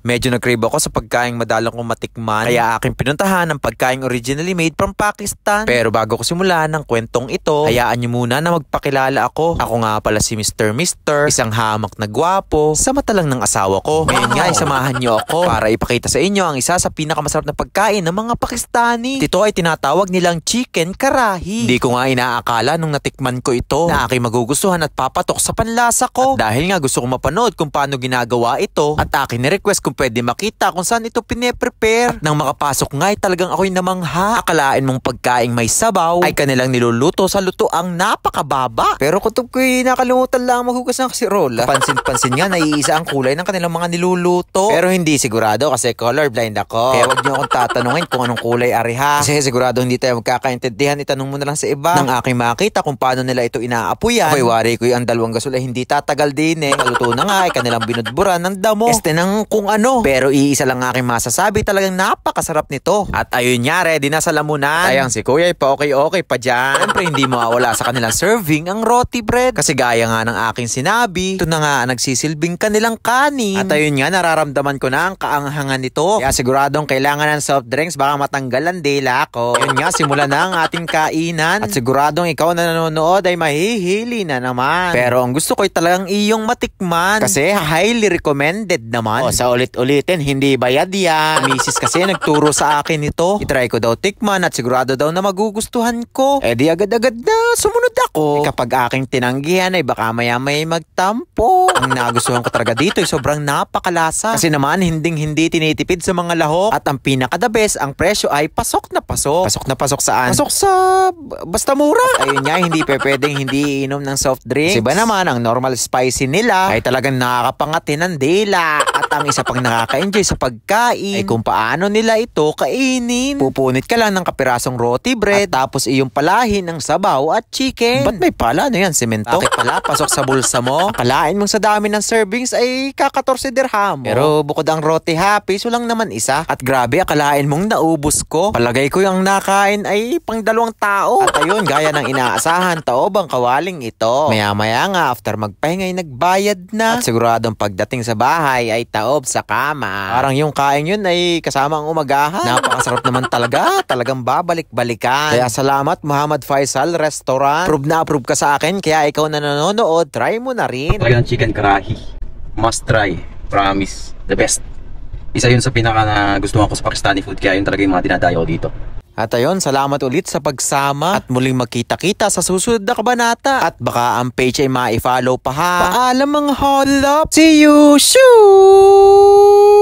Medyo nag-crave ako sa pagkaing madalang kong matikman, kaya aking pinuntahan ang pagkaing originally made from Pakistan. Pero bago ko simulan ng kwentong ito, hayaan niyo muna na magpakilala ako. Ako nga pala si Mr. Isang hamak na gwapo sa mata lang ng asawa ko. Ngayon nga, samahan niyo ako para ipakita sa inyo ang isa sa pinakamasarap na pagkain ng mga Pakistani. Ito ay tinatawag nilang chicken karahi. Hindi ko nga inaakala nung natikman ko ito na aking magugustuhan at papatok sa panlasa ko. At dahil nga gusto kong mapanood kung paano ginagawa ito, at aking ni-request kung pwede makita kung saan ito pine-prepare. At nang makapasok nga ay talagang ako'y namangha. Akalain mong pagkaing may sabaw ay kanilang niluluto sa lutoang napakababa. Pero kutob ko'y nakalimutan lang maghugas ng kasirola. Pansin-pansin nga naiisa ang kulay ng kanilang mga niluluto. Pero hindi sigurado kasi colorblind ako. Kaya wag niyo akong tatanungin kung anong kulay ariha. Kasi sigurado hindi tayo magkakaintindihan. Itanong mo na lang sa iba. Nang aking makita kung paano nila ito inaapuyan, ako'y wari ko'y ang dalawang gasol ay hindi tatagal din eh. Maluto na nga ay kanilang binudburan ng damo. Ng kung ano. Pero iisa lang aking masasabi, talagang napakasarap nito. At ayun nga, ready na sa lamunan. Sayang si kuya ay pa okay pa dyan. Siyempre hindi mawawala sa kanilang serving ang roti bread. Kasi gaya nga ng aking sinabi, ito na nga nagsisilbing kanilang kanin. At ayun nga, nararamdaman ko na ang kaanghangan nito. Kaya siguradong kailangan ng soft drinks, baka matanggal ang dila ko. Ayun nga, simula na ang ating kainan. At siguradong ikaw na nanonood ay mahihili na naman. Pero ang gusto ko ay talagang iyong matikman. Kasi highly recommended naman. O sa ulit-ulitin, hindi bayad yan. Misis kasi nagturo sa akin ito. I-try ko daw tikman at sigurado daw na magugustuhan ko. Eh di agad-agad na sumunod ako. Kapag aking tinanggihan ay baka maya-may magtampo. Ang nagustuhan ko talaga dito ay sobrang napakalasa. Kasi naman hinding-hindi tinitipid sa mga lahok. At ang pinaka-the best, ang presyo ay pasok na pasok. Pasok na pasok saan? Pasok sa basta mura. At ayun nga, hindi pwedeng hindi inom ng soft drinks. Kasi ba naman, ang normal spicy nila ay talagang nakakapangatin ng dila. At ang isa pang nakaka-enjoy sa pagkain ay kung paano nila ito kainin. Pupunit ka lang ng kapirasong roti bread at tapos iyong palahin ng sabaw at chicken. Ba't may pala? Ano yan? Semento? Bakit pala? Pasok sa bulsa mo? Akalain mong sa dami ng servings ay kaka-14 dirham. Pero bukod ang roti ha, piso lang naman isa. At grabe, akalain mong naubos ko. Palagay ko yung nakain ay pang 2 tao. At ayun, gaya ng inaasahan, taob ang kawaling ito. Maya-maya nga, after magpahinga ay nagbayad na. At siguradong pagdating sa bahay ay taob sa kama. Parang yung kain yun ay kasama ang umagahan. Napakasarap naman talaga. Talagang babalik-balikan. Kaya salamat Muhammad Faisal Restaurant. Approve na approve ka sa akin. Kaya ikaw na nanonood, try mo na rin. Talagang chicken karahi. Must try. Promise. The best. Isa yun sa pinaka na gustuhan ko sa Pakistani food. Kaya yun talaga yung mga dinadayo dito. At ayun, salamat ulit sa pagsama at muling magkita-kita sa susunod na kabanata. At baka ang page ay ma-follow pa ha. Paalam mga holop. See you! Shoo!